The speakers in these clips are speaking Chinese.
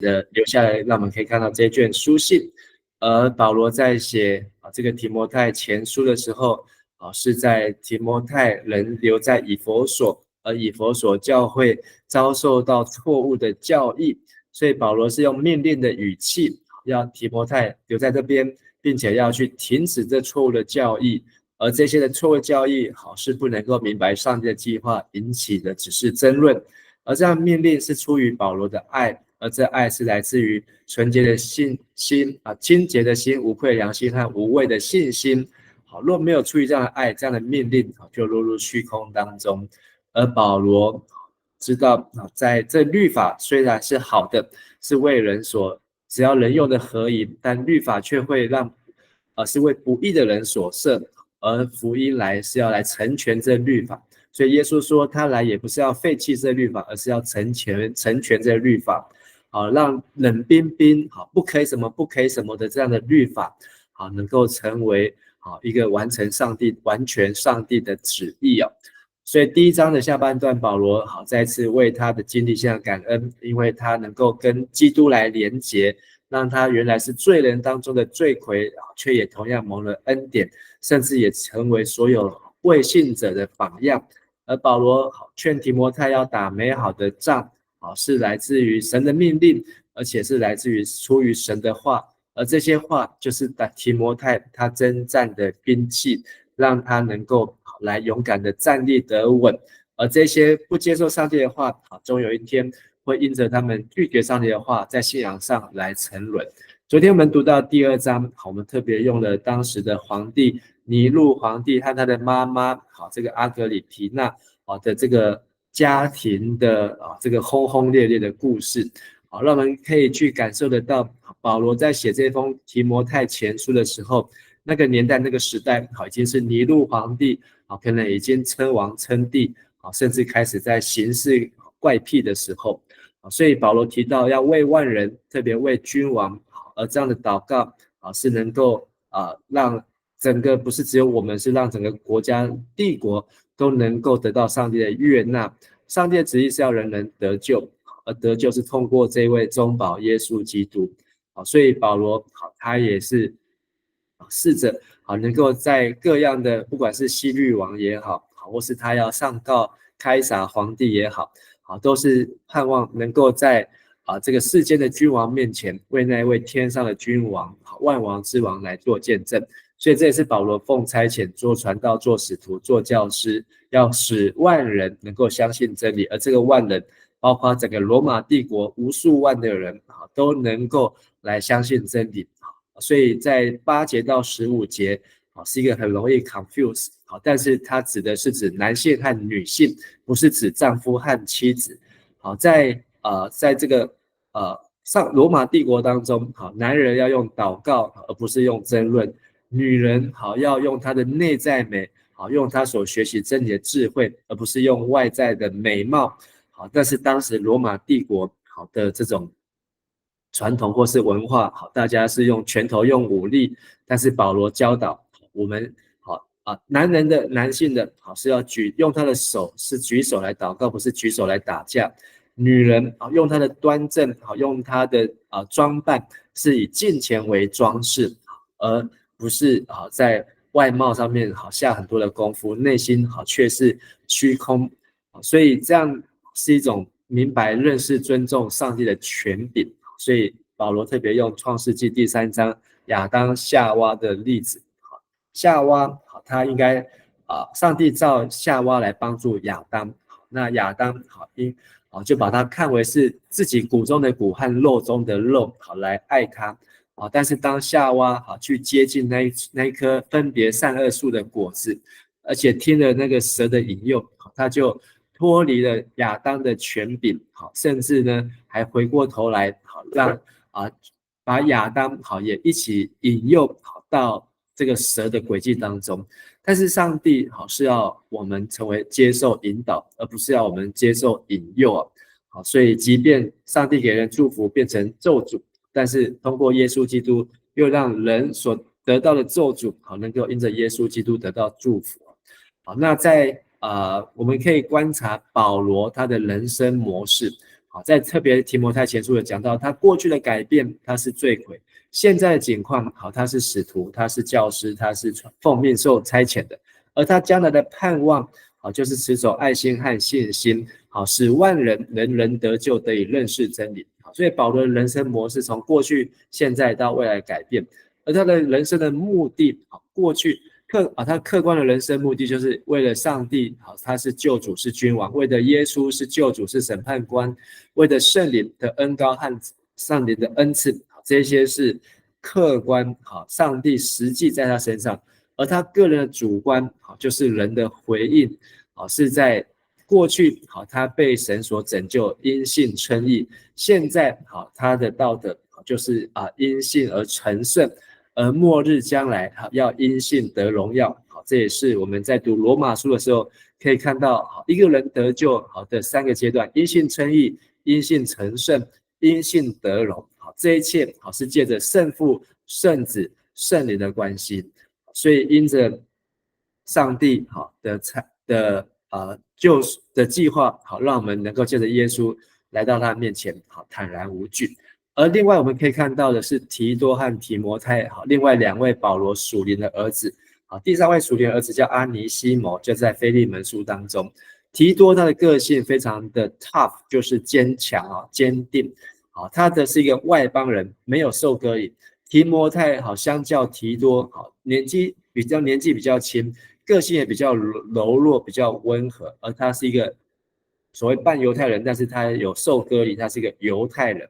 留下来，让我们可以看到这卷书信。而保罗在写这个提摩太前书的时候，是在提摩太人留在以弗所，而以弗所教会遭受到错误的教义，所以保罗是用命令的语气，要提摩太留在这边，并且要去停止这错误的教义。而这些的错误教义，是不能够明白上帝的计划，引起的只是争论。而这样命令是出于保罗的爱，而这爱是来自于纯洁的心清洁的心、无愧良心和无畏的信心。若没有出于这样的爱，这样的命令就落入虚空当中。而保罗知道，在这律法虽然是好的，是为人所只要人用的合宜，但律法却会让是为不义的人所设，而福音来是要来成全这律法。所以耶稣说他来也不是要废弃这律法，而是要成全这律法，让冷冰冰不可以什么不可以什么的这样的律法能够成为一个完全上帝的旨意。所以第1章的下半段，保罗再次为他的经历向感恩，因为他能够跟基督来连结，让他原来是罪人当中的罪魁，却也同样蒙了恩典，甚至也成为所有未信者的榜样。而保罗劝提摩太要打美好的仗，是来自于神的命令，而且是来自于出于神的话，而这些话就是提摩太他征战的兵器，让他能够来勇敢的站立得稳。而这些不接受上帝的话，终有一天会因着他们拒绝上帝的话，在信仰上来沉沦。昨天我们读到第2章，我们特别用了当时的皇帝尼禄皇帝和他的妈妈这个阿格里皮娜的这个家庭的这个轰轰烈烈的故事，让我们可以去感受得到保罗在写这封提摩太前书的时候，那个年代那个时代已经是尼禄皇帝可能已经称王称帝，甚至开始在行事怪癖的时候，所以保罗提到要为万人，特别为君王，而这样的祷告是能够让整个不是只有我们，是让整个国家帝国都能够得到上帝的悦纳。上帝的旨意是要人人得救，而得救是通过这位中保耶稣基督。所以保罗他也是试着能够在各样的，不管是希律王也好，或是他要上告开撒皇帝也好，都是盼望能够在这个世间的君王面前，为那位天上的君王万王之王来做见证。所以这也是保罗奉差遣做传道、做使徒、做教师，要使万人能够相信真理，而这个万人包括整个罗马帝国无数万的人都能够来相信真理。所以在8节到15节是一个很容易 confuse， 但是它指的是指男性和女性，不是指丈夫和妻子。在这个上罗马帝国当中，男人要用祷告而不是用争论，女人要用她的内在美，用她所学习真理的智慧，而不是用外在的美貌。但是当时罗马帝国的这种传统或是文化，大家是用拳头用武力，但是保罗教导我们男性的是要用他的手，是举手来祷告，不是举手来打架。女人用她的端正，用她的装扮，是以金钱为装饰，而不是在外貌上面下很多的功夫，内心却是虚空。所以这样是一种明白、认识、尊重上帝的权柄。所以保罗特别用创世纪第3章亚当夏娃的例子。夏娃他应该上帝造夏娃来帮助亚当，那亚当就把他看为是自己骨中的骨和肉中的肉，来爱他。但是当夏娃去接近那一棵分别善恶树的果子，而且听了那个蛇的引诱，他就脱离了亚当的权柄，甚至呢还回过头来让把亚当也一起引诱到这个蛇的轨迹当中。但是上帝是要我们成为接受引导，而不是要我们接受引诱。所以即便上帝给人祝福变成咒诅，但是通过耶稣基督又让人所得到的咒诅能够因着耶稣基督得到祝福。那在我们可以观察保罗他的人生模式，好，在特别提摩太前书有讲到，他过去的改变他是罪魁，现在的情况好，他是使徒，他是教师，他是奉命受差遣的，而他将来的盼望好，就是持守爱心和信心，好，使万人人人得救，得以认识真理。好，所以保罗的人生模式从过去、现在到未来改变，而他的人生的目的，好，过去他客观的人生目的就是为了上帝，好，他是救主是君王，为了耶稣是救主是审判官，为了圣灵的恩膏和上帝的恩赐，这些是客观，好，上帝实际在他身上，而他个人的主观，好，就是人的回应，好，是在过去，好，他被神所拯救，因信称义，现在，好，他的道德就是因信而成圣。而末日将来要因信得荣耀，好，这也是我们在读罗马书的时候可以看到，好，一个人得救好的3个阶段：因信称义、因信成圣、因信得荣。好，这一切好是借着圣父、圣子、圣灵的关系，所以因着上帝好的救赎的计划，好，让我们能够借着耶稣来到他面前，好，坦然无惧。而另外我们可以看到的是提多和提摩太，好，另外2位保罗属灵的儿子，好，第3位属灵的儿子叫阿尼西摩，就在腓利门书当中。提多他的个性非常的 tough， 就是坚强坚定，好，他的是一个外邦人，没有受割礼。提摩太好，相较提多好，年纪比较轻，个性也比较柔弱，比较温和，而他是一个所谓半犹太人，但是他有受割礼，他是一个犹太人。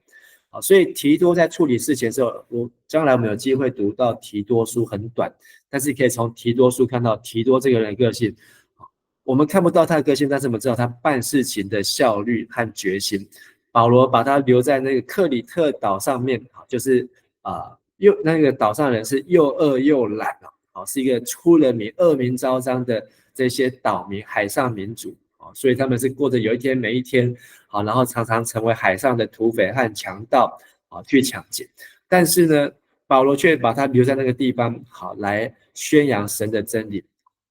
好，所以提多在处理事情的时候，将来我们有机会读到提多书，很短，但是可以从提多书看到提多这个人的个性。我们看不到他的个性，但是我们知道他办事情的效率和决心。保罗把他留在那个克里特岛上面，就是那个岛上人是又饿又懒，是一个出了名恶名昭彰的这些岛民，海上民族，所以他们是过着有一天没一天，好，然后常常成为海上的土匪和强盗，去抢劫。但是呢，保罗却把他留在那个地方，好，来宣扬神的真理。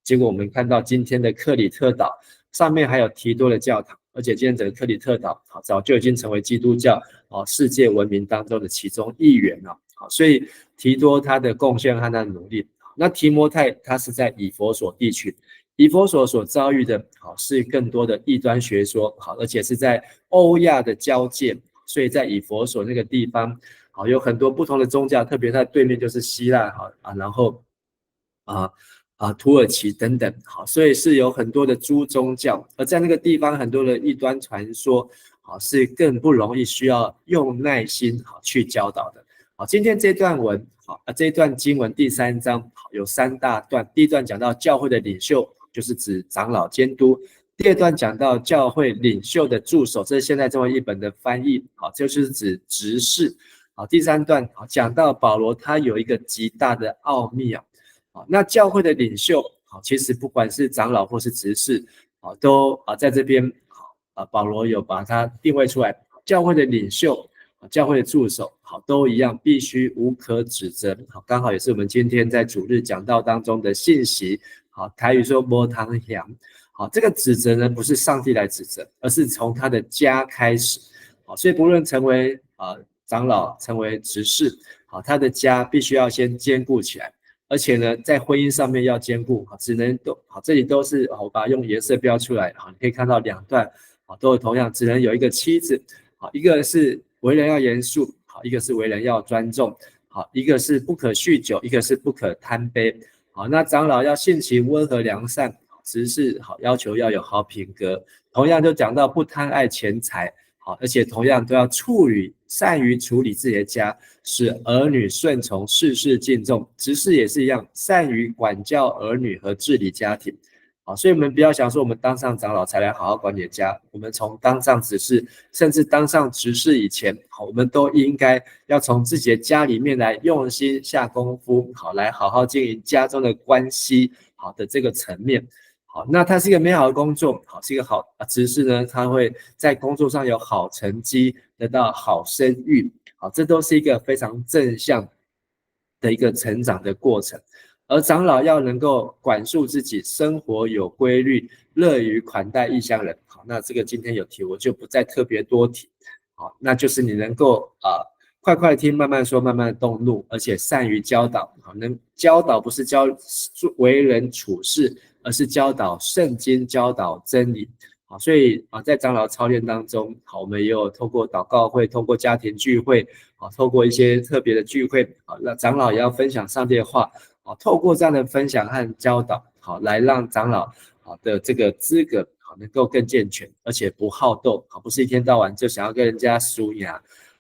结果我们看到今天的克里特岛上面还有提多的教堂，而且今天整个克里特岛好早就已经成为基督教世界文明当中的其中一员了。好，所以提多他的贡献和他的努力。那提摩太他是在以弗所地区，以弗所所遭遇的好是更多的异端学说，好，而且是在欧亚的交界，所以在以弗所那个地方好有很多不同的宗教，特别在对面就是希腊然后土耳其等等，好，所以是有很多的诸宗教，而在那个地方很多的异端传说，好，是更不容易需要用耐心好去教导的。好，今天这段文好这一段经文第3章有3大段，第一段讲到教会的领袖，就是指长老监督；第2段讲到教会领袖的助手，这是现在中文译本的翻译，好，就是指执事。好，第3段好讲到保罗他有一个极大的奥秘那教会的领袖其实不管是长老或是执事都在这边保罗有把它定位出来，教会的领袖、教会的助手都一样，必须无可指责。刚好也是我们今天在主日讲道当中的信息。台语说没汤香。这个指责呢不是上帝来指责，而是从他的家开始。所以不论成为长老，成为执事，他的家必须要先坚固起来。而且呢，在婚姻上面要兼顾，只能这里都是我把它用颜色标出来，你可以看到2段都同样，只能有一个妻子，一个是为人要严肃，一个是为人要尊重，一个是不可酗酒，一个是不可贪杯。那长老要性情温和良善，执事要求要有好品格，同样就讲到不贪爱钱财。而且同样都要善于处理自己的家，使儿女顺从，事事敬重。执事也是一样，善于管教儿女和治理家庭。所以我们不要想说我们当上长老才来好好管理家，我们从当上执事，甚至当上执事以前，我们都应该要从自己的家里面来用心下功夫，来好好经营家中的关系，的这个层面。好，那他是一个美好的工作，好，是一个好执事呢，他会在工作上有好成绩，得到好声誉，好，这都是一个非常正向的一个成长的过程。而长老要能够管束自己，生活有规律，乐于款待异乡人。好，那这个今天有提，我就不再特别多提。好，那就是你能够快快听，慢慢说，慢慢动怒，而且善于教导。好，能教导不是教为人处事，而是教导圣经，教导真理。好，所以在长老操练当中，好，我们也有透过祷告会，透过家庭聚会，好，透过一些特别的聚会，好，那长老也要分享上帝的话，好，透过这样的分享和教导，好，来让长老好的这个资格好能够更健全，而且不好斗，好，不是一天到晚就想要跟人家输赢。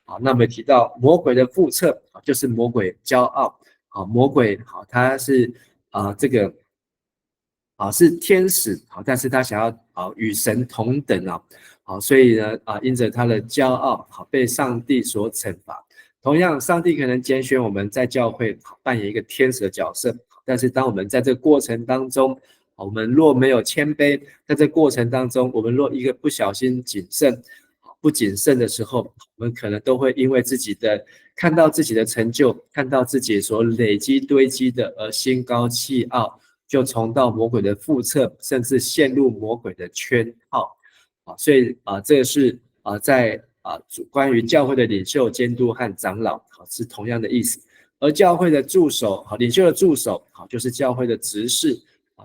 好，那我们提到魔鬼的附侧，就是魔鬼骄傲，好，魔鬼好，他是这个。是天使，好，但是他想要与神同等好，所以呢因着他的骄傲，好，被上帝所惩罚。同样，上帝可能拣选我们在教会扮演一个天使的角色，但是当我们在这个过程当中，我们若没有谦卑，在这过程当中，我们若一个不小心不谨慎的时候，我们可能都会因为看到自己的成就，看到自己所累积堆积的而心高气傲。就重蹈魔鬼的覆辙，甚至陷入魔鬼的圈套。所以这个是在关于教会的领袖、监督和长老是同样的意思。而教会的助手，领袖的助手就是教会的执事，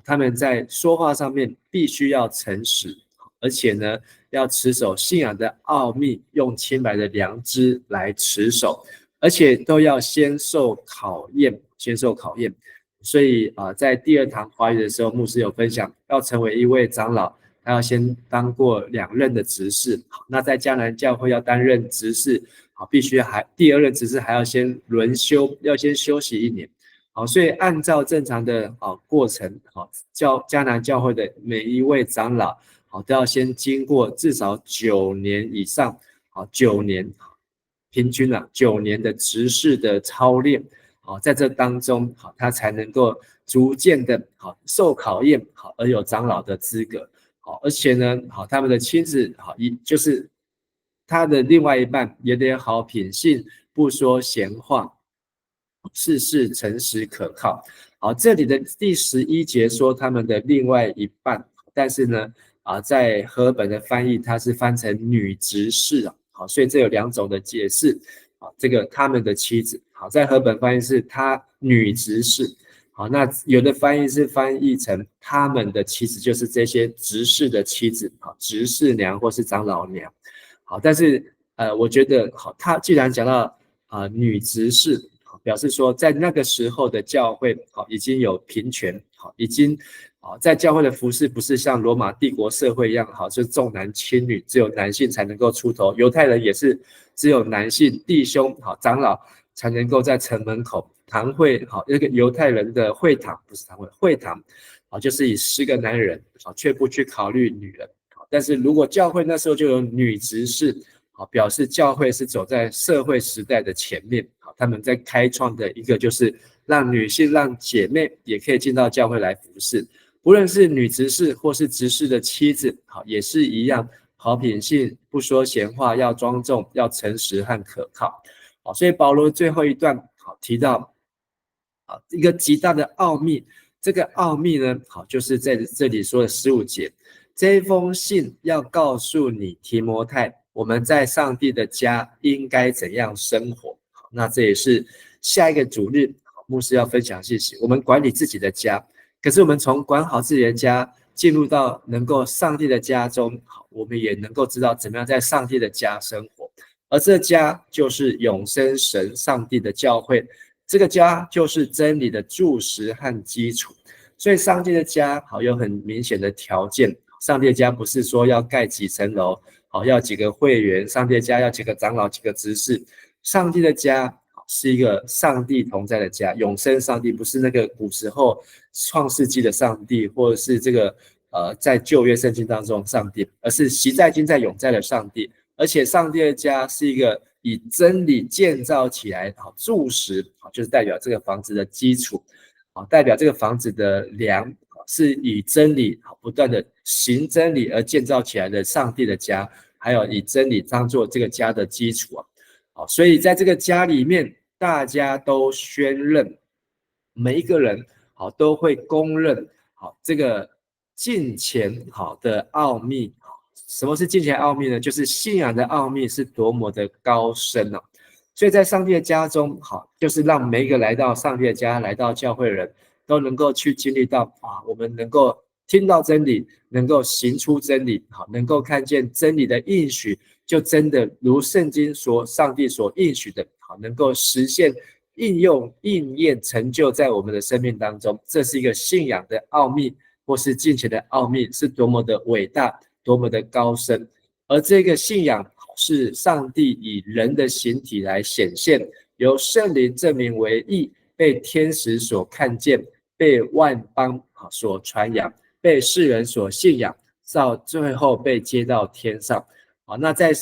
他们在说话上面必须要诚实，而且呢要持守信仰的奥秘，用清白的良知来持守，而且都要先受考验。所以在第2堂华语的时候，牧师有分享，要成为一位长老，他要先当过2任的执事。那在迦南教会要担任执事，必须第2任执事还要先轮休，要先休息1年。所以按照正常的过程，迦南教会的每一位长老都要先经过至少9年以上，9年平均9年的执事的操练。在这当中，他才能够逐渐的受考验，而有长老的资格。而且呢，他们的妻子，就是他的另外一半也得好品性，不说闲话，事事诚实可靠。这里的第11节说他们的另外一半，但是呢，在和合本的翻译，它是翻成女执事所以这有2种的解释。这个他们的妻子，在和合本翻译是他女执事，那有的翻译是翻译成他们的妻子，就是这些执事的妻子，执事娘或是长老娘。但是我觉得他既然讲到女执事，表示说在那个时候的教会已经有平权，已经在教会的服事不是像罗马帝国社会一样就是重男轻女，只有男性才能够出头。犹太人也是只有男性弟兄长老才能够在城门口堂会那个犹太人的会堂，不是堂会，会堂就是以10个男人却不去考虑女人。但是如果教会那时候就有女执事，表示教会是走在社会时代的前面，他们在开创的一个就是让女性、让姐妹也可以进到教会来服事。不论是女执事或是执事的妻子，也是一样，好品性，不说闲话，要庄重，要诚实和可靠。所以保罗最后一段提到一个极大的奥秘，这个奥秘呢就是在这里说的15节，这封信要告诉你提摩太，我们在上帝的家应该怎样生活。那这也是下一个主日牧师要分享信息，我们管理自己的家，可是我们从管好自己的家进入到能够上帝的家中，我们也能够知道怎么样在上帝的家生活。而这家就是永生神上帝的教会，这个家就是真理的柱石和基础。所以上帝的家有很明显的条件，上帝的家不是说要盖几层楼，要几个会员，上帝的家要几个长老几个执事。上帝的家是一个上帝同在的家，永生上帝不是那个古时候创世纪的上帝，或者是这个在旧约圣经当中上帝，而是习在今在永在的上帝。而且上帝的家是一个以真理建造起来柱石，就是代表这个房子的基础，代表这个房子的梁，是以真理不断的行真理而建造起来的上帝的家，还有以真理当作这个家的基础所以在这个家里面，大家都宣认，每一个人好，都会公认好这个敬虔好的奥秘。什么是敬虔奥秘呢？就是信仰的奥秘是多么的高深哦。所以在上帝的家中，好，就是让每一个来到上帝的家、来到教会的人都能够去经历到我们能够听到真理，能够行出真理，好，能够看见真理的应许，就真的如圣经所上帝所应许的，好，能够实现应用、应验、成就在我们的生命当中。这是一个信仰的奥秘，或是敬虔的奥秘，是多么的伟大，多么的高深。而这个信仰是上帝以人的形体来显现，由圣灵证明为义，被天使所看见，被万邦所传扬，被世人所信仰，到最后被接到天上。好，那在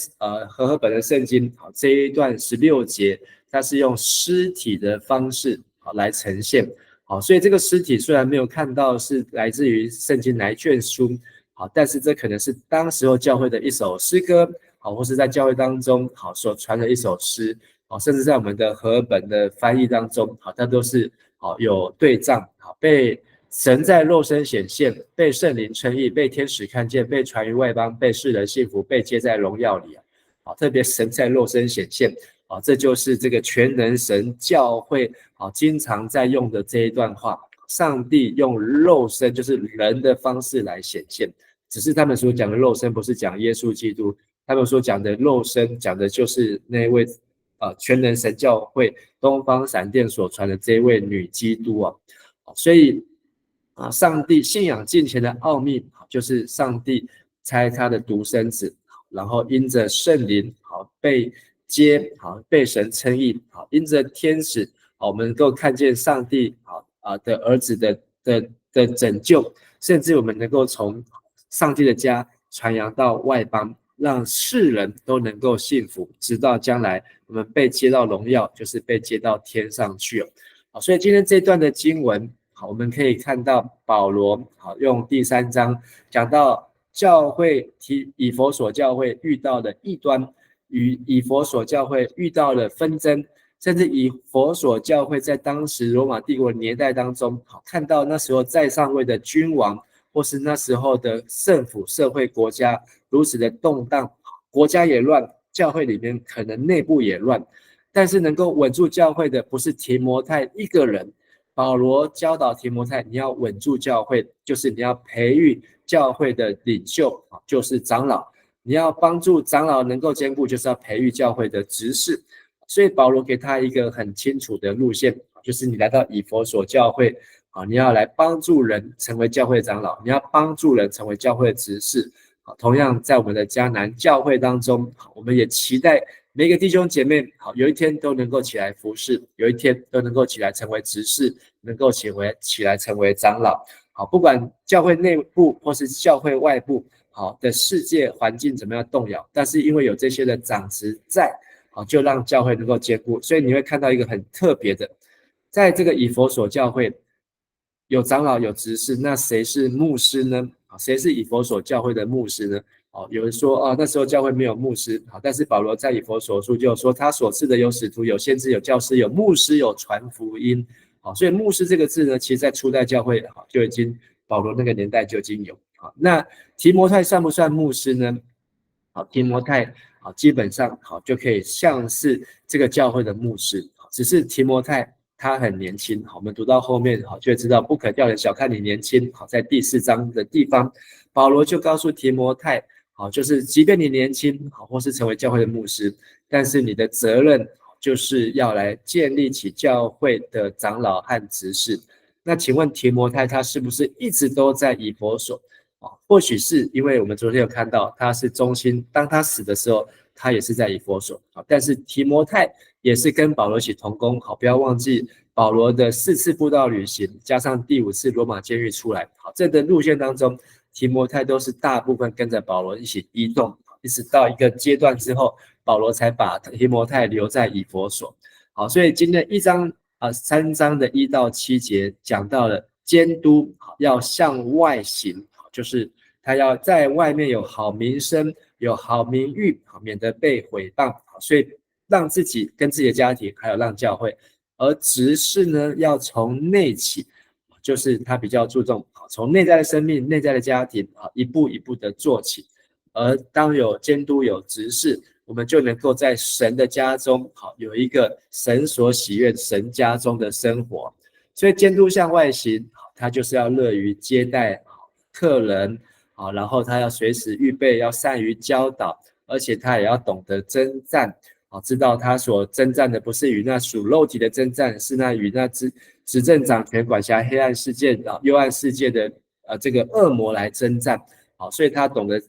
和合本的圣经这一段16节，它是用尸体的方式来呈现。好，所以这个尸体虽然没有看到是来自于圣经哪一卷书，好，但是这可能是当时候教会的一首诗歌，好，或是在教会当中好所传的一首诗，好，甚至在我们的和合本的翻译当中，好，它都是好有对仗，好，被神在肉身显现，被圣灵称义，被天使看见，被传于外邦，被世人信服，被接在荣耀里啊！好，特别神在肉身显现，好，这就是这个全能神教会好经常在用的这一段话。上帝用肉身，就是人的方式来显现，只是他们所讲的肉身不是讲耶稣基督，他们所讲的肉身讲的就是那位全能神教会东方闪电所传的这位女基督啊。所以上帝信仰敬虔的奥秘，就是上帝差他的独生子，然后因着圣灵被接，被神称义，因着天使，我们能够看见上帝的儿子的拯救，甚至我们能够从上帝的家传扬到外邦，让世人都能够信服，直到将来我们被接到荣耀，就是被接到天上去了。所以今天这段的经文，我们可以看到保罗用第3章讲到教会以弗所教会遇到的异端，与以弗所教会遇到的纷争，甚至以弗所教会在当时罗马帝国年代当中，看到那时候在上位的君王，或是那时候的政府、社会、国家如此的动荡，国家也乱，教会里面可能内部也乱，但是能够稳住教会的不是提摩太一个人。保罗教导提摩太，你要稳住教会，就是你要培育教会的领袖，就是长老。你要帮助长老能够兼顾，就是要培育教会的执事。所以保罗给他一个很清楚的路线，就是你来到以弗所教会，你要来帮助人成为教会长老，你要帮助人成为教会的执事。同样在我们的迦南教会当中，我们也期待每一个弟兄姐妹有一天都能够起来服侍，有一天都能够起来成为执事，能够起来成为长老。不管教会内部或是教会外部的世界环境怎么样动摇，但是因为有这些的长子在，就让教会能够坚固。所以你会看到一个很特别的，在这个以弗所教会有长老有执事，那谁是牧师呢？谁是以弗所教会的牧师呢？有人说那时候教会没有牧师，但是保罗在以弗所书就说他所赐的有使徒，有先知，有教师，有牧师，有传福音。所以牧师这个字呢，其实在初代教会就已经保罗那个年代就已经有。那提摩太算不算牧师呢？提摩太基本上就可以像是这个教会的牧师，只是提摩太他很年轻，我们读到后面就会知道不可掉人小看你年轻。在第4章的地方，保罗就告诉提摩太，就是即便你年轻或是成为教会的牧师，但是你的责任就是要来建立起教会的长老和执事。那请问提摩太他是不是一直都在以弗所？或许是因为我们昨天有看到他是忠心，当他死的时候他也是在以弗所，但是提摩太也是跟保罗一起同工。不要忘记保罗的4次布道旅行加上第5次罗马监狱出来，这个路线当中提摩太都是大部分跟着保罗一起移动，一直到一个阶段之后，保罗才把提摩太留在以弗所。所以今天3章的1到7节讲到了监督要向外行，就是他要在外面有好名声，有好名誉，免得被毁谤，所以让自己跟自己的家庭还有让教会。而执事呢，要从内起，就是他比较注重从内在的生命、内在的家庭一步一步的做起。而当有监督、有执事，我们就能够在神的家中有一个神所喜悦、神家中的生活。所以监督向外行，他就是要乐于接待客人，然后他要随时预备，要善于教导，而且他也要懂得征战，知道他所征战的不是与那属肉体的征战，是那与那执政掌权管辖黑暗世界幽暗世界的这个恶魔来征战。所以他懂得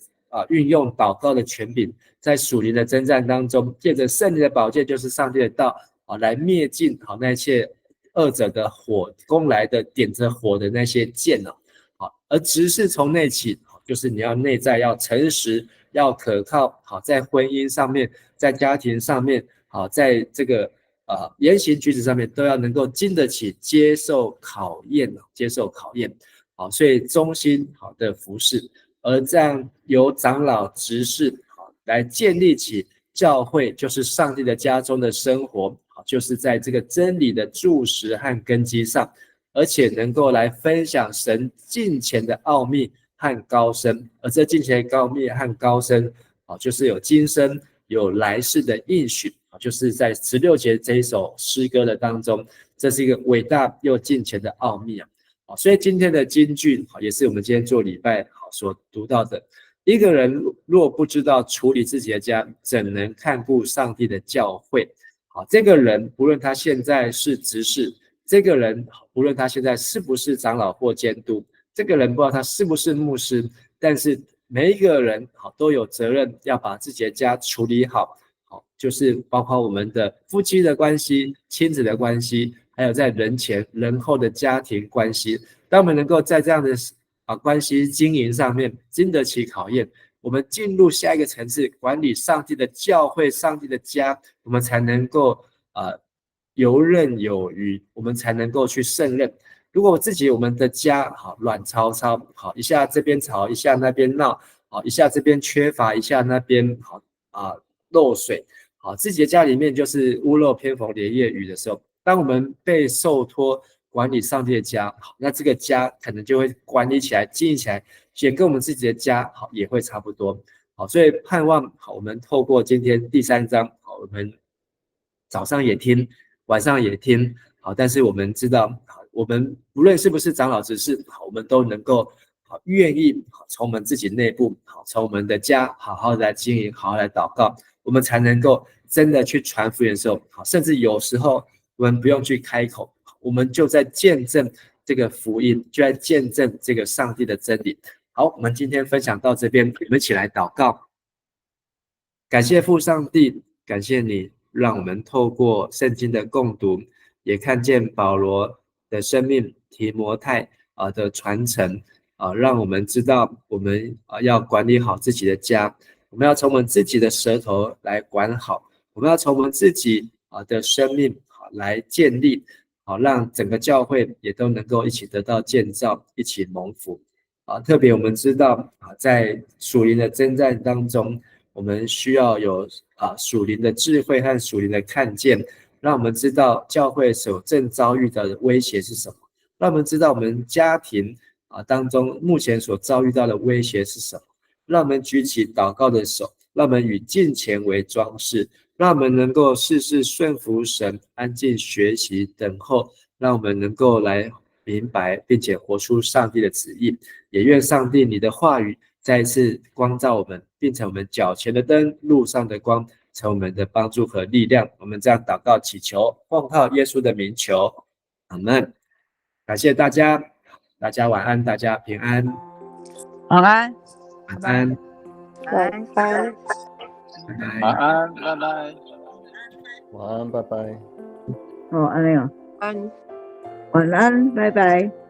运用祷告的权柄，在属灵的征战当中，借着圣灵的宝剑，就是上帝的道来灭尽那一切恶者的火攻来的点着火的那些剑而执事从内起，就是你要内在要诚实，要可靠，在婚姻上面，在家庭上面，在这个言行举止上面都要能够经得起接受考验，所以忠心的服事，而这样由长老执事来建立起教会，就是上帝的家中的生活，就是在这个真理的柱石和根基上，而且能够来分享神近前的奥秘和高深。而这近前的奥秘和高深就是有今生有来世的应许，就是在16节这一首诗歌的当中，这是一个伟大又近前的奥秘所以今天的金句也是我们今天做礼拜所读到的。一个人若不知道处理自己的家，怎能看顾上帝的教会？这个人不论他现在是执事，这个人不论他现在是不是长老或监督，这个人不知道他是不是牧师，但是每一个人都有责任要把自己的家处理好，就是包括我们的夫妻的关系、亲子的关系，还有在人前人后的家庭关系。当我们能够在这样的关系经营上面经得起考验，我们进入下一个层次，管理上帝的教会、上帝的家，我们才能够游刃有余，我们才能够去胜任。如果我们的家乱糟糟，一下这边吵，一下那边闹，一下这边缺乏，一下那边漏水，自己的家里面就是屋漏偏逢连夜雨的时候，当我们被受托管理上帝的家，那这个家可能就会管理起来、经营起来，也跟我们自己的家也会差不多。所以盼望我们透过今天第3章，我们早上也听，晚上也听，但是我们知道，我们无论是不是长老执事，我们都能够愿意从我们自己内部，从我们的家好好的来经营，好好来祷告，我们才能够真的去传福音的时候，甚至有时候我们不用去开口，我们就在见证这个福音，就在见证这个上帝的真理。好，我们今天分享到这边，我们一起来祷告。感谢父上帝，感谢你让我们透过圣经的共读，也看见保罗的生命、提摩太的传承，让我们知道我们要管理好自己的家，我们要从我们自己的舌头来管好，我们要从我们自己的生命来建立，让整个教会也都能够一起得到建造，一起蒙福。特别我们知道在属灵的征战当中，我们需要有属灵的智慧和属灵的看见，让我们知道教会所正遭遇的威胁是什么，让我们知道我们家庭当中目前所遭遇到的威胁是什么，让我们举起祷告的手，让我们以敬虔为装饰，让我们能够事事顺服神，安静学习等候，让我们能够来明白并且活出上帝的旨意。也愿上帝你的话语再一次光照我们，并成我们脚前的灯，路上的光，成我们的帮助和力量。我们这样祷告祈求，奉靠耶稣的名求，阿们。感谢大家，大家晚安，大家平安，晚安，晚安，晚安，晚安，拜拜，晚安，拜拜。哦，安利哦，安。晚安，拜拜。